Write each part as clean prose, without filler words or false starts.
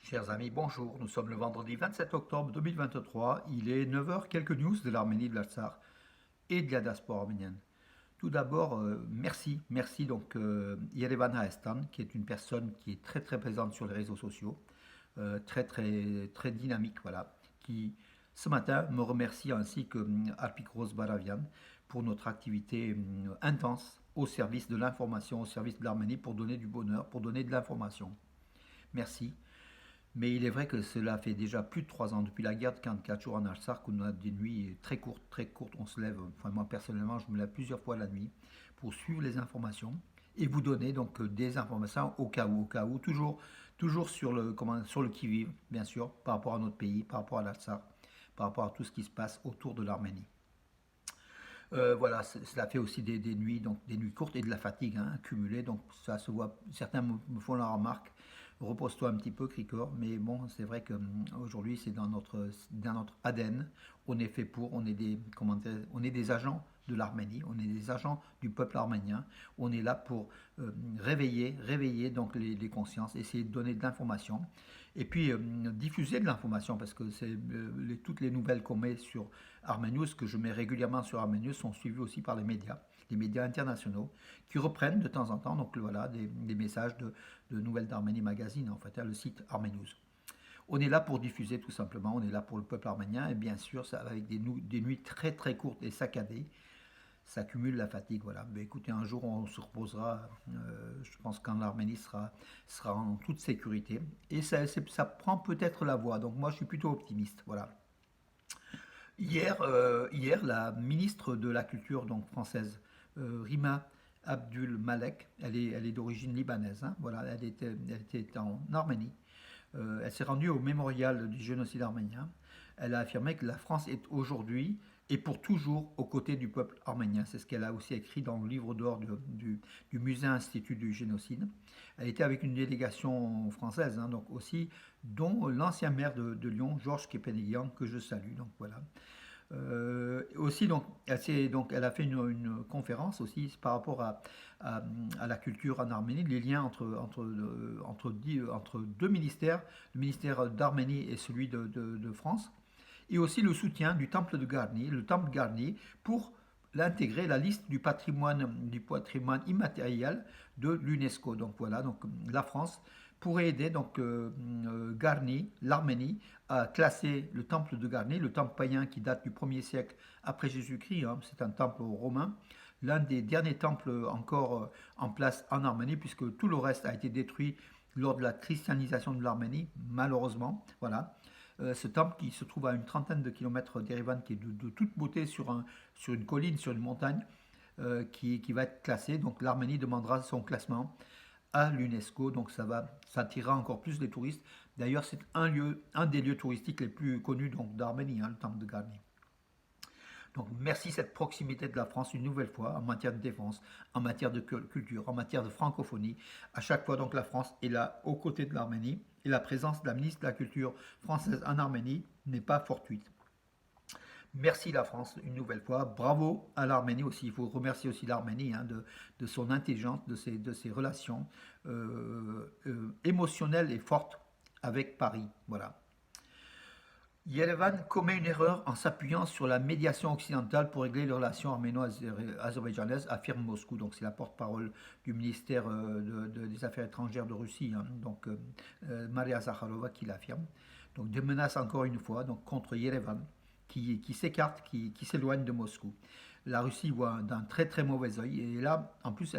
Chers amis, bonjour. Nous sommes le vendredi 27 octobre 2023. Il est 9 heures. Quelques news de l'Arménie, de l'Artsakh et de la diaspora arménienne. Tout d'abord, merci donc Yerevan Haestan, qui est une personne qui est très très présente sur les réseaux sociaux, très très très dynamique, voilà, qui ce matin me remercie ainsi que Arpikros Baravian pour notre activité intense au service de l'information, au service de l'Arménie pour donner du bonheur, pour donner de l'information. Merci. Mais il est vrai que cela fait déjà plus de 3 ans depuis la guerre de 44 jours en Artsakh où on a des nuits très courtes, très courtes. On se lève, enfin moi personnellement, je me lève plusieurs fois la nuit pour suivre les informations et vous donner donc des informations au cas où, toujours sur le qui-vive, bien sûr, par rapport à notre pays, par rapport à l'Artsakh, par rapport à tout ce qui se passe autour de l'Arménie. Voilà, cela fait aussi des nuits, donc des nuits courtes et de la fatigue hein, accumulée. Donc ça se voit. Certains me font la remarque. Repose-toi un petit peu, Cricor. Mais bon, c'est vrai que aujourd'hui, c'est dans notre ADN. On est fait pour. On est on est des agents de l'Arménie. On est des agents du peuple arménien. On est là pour réveiller donc les consciences, essayer de donner de l'information et puis diffuser de l'information parce que toutes les nouvelles qu'on met sur Armenius, que je mets régulièrement sur Armenius, sont suivies aussi par les médias internationaux, qui reprennent de temps en temps donc, voilà, des messages de Nouvelles d'Arménie Magazine, en fait, hein, le site Armenius. On est là pour diffuser tout simplement, on est là pour le peuple arménien, et bien sûr, ça, avec des nuits très très courtes et saccadées, ça cumule la fatigue. Voilà. Mais écoutez, un jour on se reposera, je pense quand l'Arménie sera en toute sécurité. Et ça prend peut-être la voie, donc moi je suis plutôt optimiste. Voilà. Hier, la ministre de la Culture donc française, Rima Abdul Malek, elle est d'origine libanaise, hein, voilà, elle était en Arménie. Elle s'est rendue au mémorial du génocide arménien. Elle a affirmé que la France est aujourd'hui et pour toujours aux côtés du peuple arménien. C'est ce qu'elle a aussi écrit dans le livre d'or du Musée Institut du génocide. Elle était avec une délégation française, hein, donc aussi, dont l'ancien maire de Lyon, Georges Kepenigian, que je salue. Donc voilà. Aussi, elle a fait une conférence aussi par rapport à la culture en Arménie, les liens entre deux ministères, le ministère d'Arménie et celui de France, et aussi le soutien du temple de Garni, le temple Garni, pour l'intégrer la liste du patrimoine immatériel de l'UNESCO. Donc voilà, donc la France pourrait aider donc Garni, l'Arménie, à classer le temple de Garni, le temple païen qui date du 1er siècle après Jésus-Christ. Hein, c'est un temple romain, l'un des derniers temples encore en place en Arménie, puisque tout le reste a été détruit lors de la christianisation de l'Arménie, malheureusement. Voilà. Ce temple qui se trouve à une trentaine de kilomètres d'Erevan, qui est de toute beauté sur une colline, sur une montagne, qui va être classé. Donc l'Arménie demandera son classement à l'UNESCO, donc ça attirera encore plus les touristes. D'ailleurs, c'est un des lieux touristiques les plus connus donc d'Arménie, hein, le temple de Garni. Donc merci cette proximité de la France une nouvelle fois en matière de défense, en matière de culture, en matière de francophonie. À chaque fois donc la France est là aux côtés de l'Arménie et la présence de la ministre de la Culture française en Arménie n'est pas fortuite. Merci la France une nouvelle fois. Bravo à l'Arménie aussi. Il faut remercier aussi l'Arménie hein, de son intelligence, de ses relations émotionnelles et fortes avec Paris. Voilà. Yerevan commet une erreur en s'appuyant sur la médiation occidentale pour régler les relations arméno-azerbaïdjanaises, affirme Moscou. Donc c'est la porte-parole du ministère des Affaires étrangères de Russie, hein, donc Maria Zakharova qui l'affirme. Donc des menaces encore une fois donc, contre Yerevan qui s'écarte, qui s'éloigne de Moscou. La Russie voit d'un très très mauvais œil et là, en plus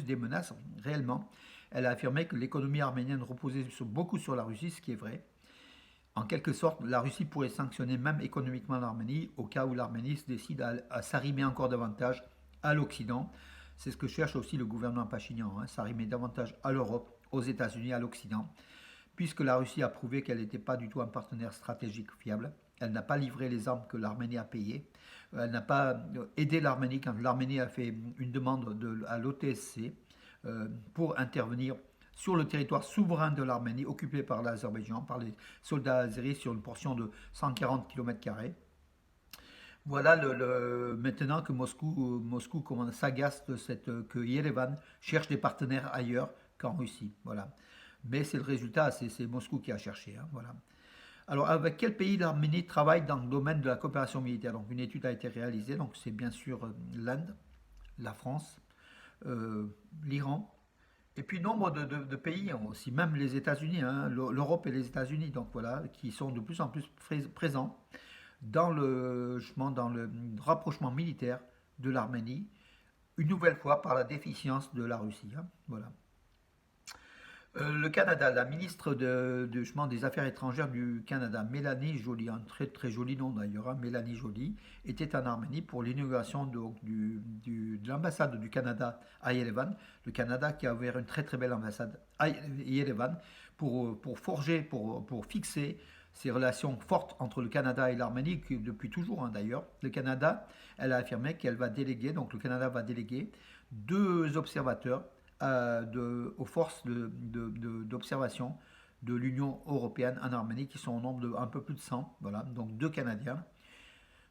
des menaces, réellement, elle a affirmé que l'économie arménienne reposait beaucoup sur la Russie, ce qui est vrai. En quelque sorte, la Russie pourrait sanctionner même économiquement l'Arménie au cas où l'Arménie se décide à s'arrimer encore davantage à l'Occident. C'est ce que cherche aussi le gouvernement Pachinian, hein, s'arrimer davantage à l'Europe, aux États-Unis, à l'Occident, puisque la Russie a prouvé qu'elle n'était pas du tout un partenaire stratégique fiable. Elle n'a pas livré les armes que l'Arménie a payées. Elle n'a pas aidé l'Arménie quand l'Arménie a fait une demande à l'OTSC pour intervenir sur le territoire souverain de l'Arménie, occupé par l'Azerbaïdjan, par les soldats azéris sur une portion de 140 km². Voilà maintenant que Moscou s'agace que Yerevan cherche des partenaires ailleurs qu'en Russie. Voilà. mais c'est le résultat, c'est Moscou qui a cherché, hein, voilà. Alors, avec quel pays l'Arménie travaille dans le domaine de la coopération militaire? Donc, une étude a été réalisée, donc c'est bien sûr l'Inde, la France, euh, l'Iran, et puis nombre de pays hein, aussi, même les États-Unis, hein, l'Europe et les États-Unis, donc voilà, qui sont de plus en plus présents dans justement, dans le rapprochement militaire de l'Arménie, une nouvelle fois par la déficience de la Russie, hein, voilà. Le Canada, la ministre justement, des Affaires étrangères du Canada, Mélanie Joly, un très très joli nom d'ailleurs, hein, Mélanie Joly, était en Arménie pour l'inauguration de l'ambassade du Canada à Yerevan. Le Canada qui a ouvert une très très belle ambassade à Yerevan pour forger, pour fixer ces relations fortes entre le Canada et l'Arménie, depuis toujours hein, d'ailleurs. Le Canada, elle a affirmé qu'elle va déléguer, donc le Canada va déléguer 2 observateurs aux forces d'observation de l'Union européenne en Arménie, qui sont au nombre de un peu plus de 100, voilà, donc 2 Canadiens.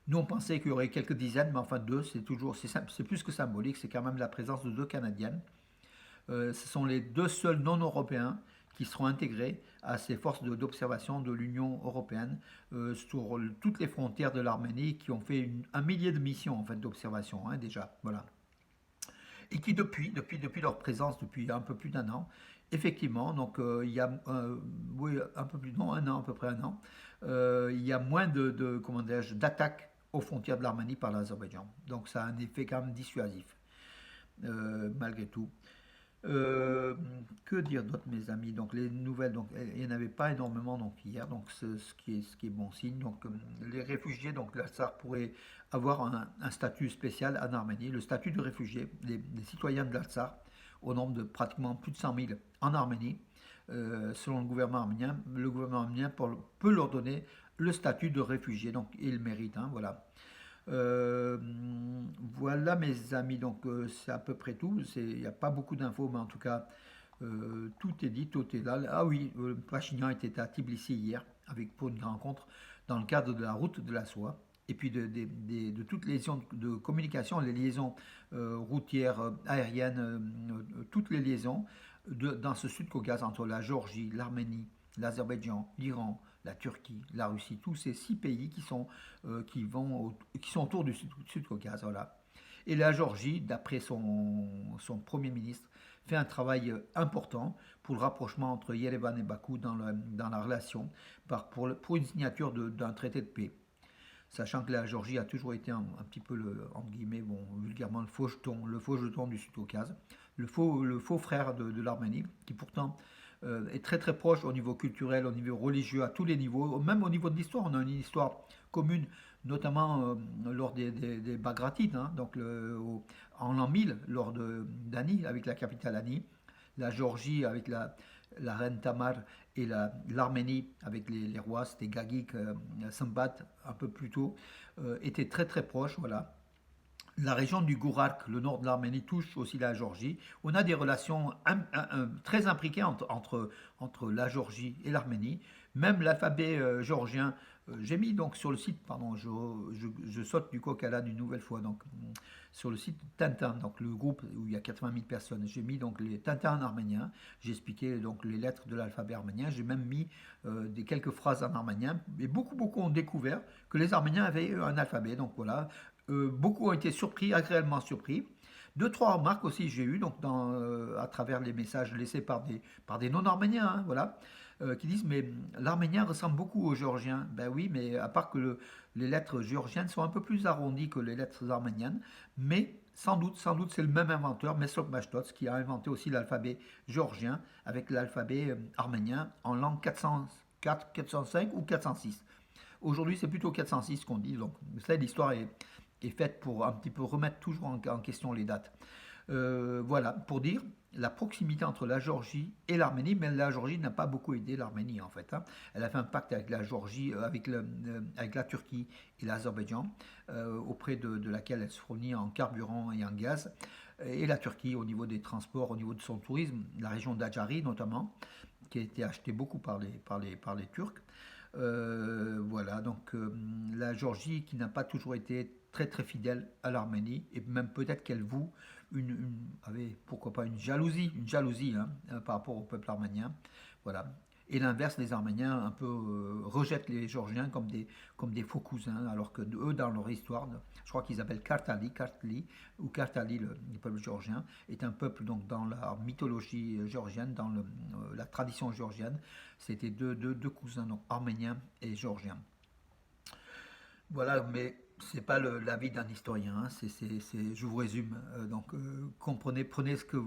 Nous, on pensait qu'il y aurait quelques dizaines, mais enfin 2, c'est plus que symbolique, c'est quand même la présence de 2 Canadiennes. Ce sont les 2 seuls non-européens qui seront intégrés à ces forces d'observation de l'Union européenne sur toutes les frontières de l'Arménie, qui ont fait un millier de missions en fait d'observation hein, déjà, voilà, et qui depuis leur présence depuis un peu plus d'un an, effectivement, donc il y a oui, un peu plus, non, un an, à peu près un an, il y a moins comment d'attaques aux frontières de l'Arménie par l'Azerbaïdjan. Donc ça a un effet quand même dissuasif, malgré tout. Euh, que dire d'autre, mes amis? Donc les nouvelles, donc il n'y en avait pas énormément donc hier, donc ce qui est bon signe. Donc les réfugiés, donc la SAR pourrait avoir un statut spécial en Arménie, le statut de réfugié. Les citoyens de la SAR, au nombre de pratiquement plus de 100 000 en Arménie, selon le gouvernement arménien peut leur donner le statut de réfugié, donc ils le méritent, hein, voilà. Euh, voilà mes amis, donc c'est à peu près tout. Il n'y a pas beaucoup d'infos, mais en tout cas, tout est dit, tout est là. Ah oui, Pachinian était à Tbilissi hier pour une rencontre dans le cadre de la route de la soie. Et puis de toutes les liaisons de communication, les liaisons routières, aériennes, toutes les liaisons dans ce Sud-Caucase entre la Géorgie, l'Arménie, l'Azerbaïdjan, l'Iran, la Turquie, la Russie, tous ces 6 pays qui sont autour du Sud-Caucase. Voilà. Et la Géorgie, d'après son Premier ministre, fait un travail important pour le rapprochement entre Yerevan et Bakou dans la relation pour une signature d'un traité de paix. Sachant que la Géorgie a toujours été un petit peu, entre guillemets, bon, vulgairement, le faux jeton du Sud-Caucase, le faux frère de l'Arménie, qui pourtant est très très proche au niveau culturel, au niveau religieux, à tous les niveaux, même au niveau de l'histoire. On a une histoire commune, notamment lors des Bagratides, hein, donc en l'an 1000, lors d'Ani, avec la capitale Ani, la Géorgie avec la reine Tamar et l'Arménie avec les rois, c'était Gagik, Sambat un peu plus tôt, étaient très très proches, voilà. La région du Gourak, le nord de l'Arménie, touche aussi la Géorgie. On a des relations très imbriquées entre la Géorgie et l'Arménie. Même l'alphabet géorgien, j'ai mis donc sur le site, pardon, je saute du coq à l'âne une nouvelle fois, donc sur le site Tintin, donc le groupe où il y a 80 000 personnes, j'ai mis donc les Tintins en arménien, j'ai expliqué donc les lettres de l'alphabet arménien, j'ai même mis quelques phrases en arménien, et beaucoup ont découvert que les Arméniens avaient un alphabet, donc voilà, beaucoup ont été surpris, agréablement surpris. 2, 3 remarques aussi j'ai eu donc à travers les messages laissés par des non-arméniens, hein, voilà, qui disent mais l'arménien ressemble beaucoup au géorgien. Ben oui, mais à part que les lettres géorgiennes sont un peu plus arrondies que les lettres arméniennes, mais sans doute c'est le même inventeur, Mesrop Mashtots, qui a inventé aussi l'alphabet géorgien avec l'alphabet arménien en langue 404, 405 ou 406. Aujourd'hui, c'est plutôt 406 qu'on dit, donc ça, l'histoire est faite pour un petit peu remettre toujours en question les dates. Voilà, pour dire la proximité entre la Géorgie et l'Arménie, mais la Géorgie n'a pas beaucoup aidé l'Arménie en fait, hein. Elle a fait un pacte avec la Géorgie, avec la Turquie et l'Azerbaïdjan, auprès de laquelle elle se fournit en carburant et en gaz. Et la Turquie au niveau des transports, au niveau de son tourisme, la région d'Adjari notamment, qui a été achetée beaucoup par les Turcs. Voilà, donc la Géorgie qui n'a pas toujours été très très fidèle à l'Arménie, et même peut-être qu'elle voue avait pourquoi pas une jalousie hein, par rapport au peuple arménien. Voilà. Et l'inverse, les Arméniens un peu rejettent les Géorgiens comme des faux cousins, alors que eux, dans leur histoire, je crois qu'ils appellent Kartli, ou Kartali, le peuple géorgien, est un peuple donc dans la mythologie géorgienne, dans la tradition géorgienne, c'était deux cousins, donc arméniens et géorgiens. Voilà, mais c'est pas l'avis d'un historien, hein, je vous résume. Donc comprenez, prenez ce que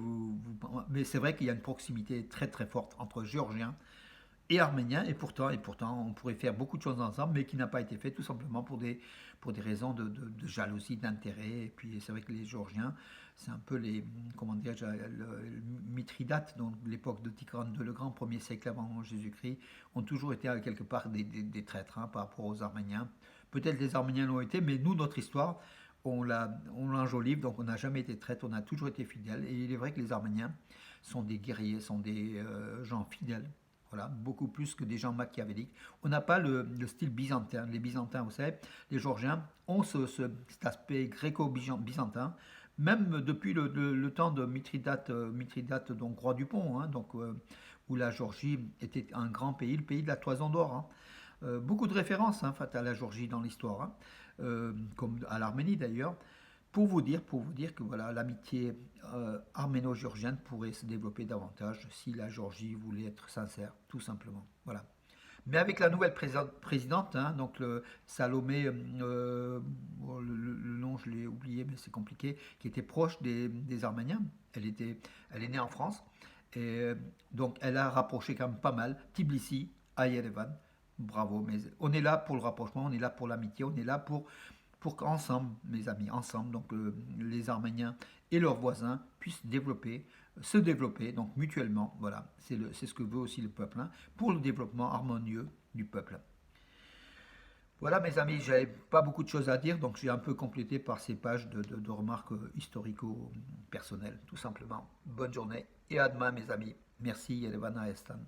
mais c'est vrai qu'il y a une proximité très très forte entre Géorgiens et Arméniens, et pourtant, on pourrait faire beaucoup de choses ensemble, mais qui n'a pas été fait tout simplement pour des raisons de jalousie, d'intérêt. Et puis c'est vrai que les Géorgiens, c'est un peu comment dire, le Mithridate, donc l'époque de Tigrane II le Grand, premier siècle avant Jésus-Christ, ont toujours été quelque part des traîtres hein, par rapport aux Arméniens. Peut-être les Arméniens l'ont été, mais nous, notre histoire, on l'enjolive, donc on n'a jamais été traître, on a toujours été fidèles. Et il est vrai que les Arméniens sont des guerriers, sont des gens fidèles. Voilà, beaucoup plus que des gens machiavéliques. On n'a pas le style byzantin. Les Byzantins, vous savez, les Géorgiens ont cet aspect gréco-byzantin, même depuis le temps de Mithridate, donc roi du Pont, hein, donc, où la Géorgie était un grand pays, le pays de la toison d'or. Hein. Beaucoup de références hein, à la Géorgie dans l'histoire, hein, comme à l'Arménie d'ailleurs, pour vous dire que voilà, l'amitié arméno-géorgienne pourrait se développer davantage si la Géorgie voulait être sincère, tout simplement. Voilà. Mais avec la nouvelle présidente, hein, donc Salomé, bon, le nom je l'ai oublié, mais c'est compliqué, qui était proche des Arméniens. Elle est née en France, et donc elle a rapproché quand même pas mal Tbilissi à Yerevan. Bravo, mais on est là pour le rapprochement, on est là pour l'amitié, on est là pour qu'ensemble, mes amis, ensemble, donc les Arméniens et leurs voisins puissent se développer, donc mutuellement, voilà, c'est ce que veut aussi le peuple, hein, pour le développement harmonieux du peuple. Voilà, mes amis, j'avais pas beaucoup de choses à dire, donc j'ai un peu complété par ces pages de remarques historico-personnelles, tout simplement. Bonne journée et à demain, mes amis. Merci, Elevana Estan.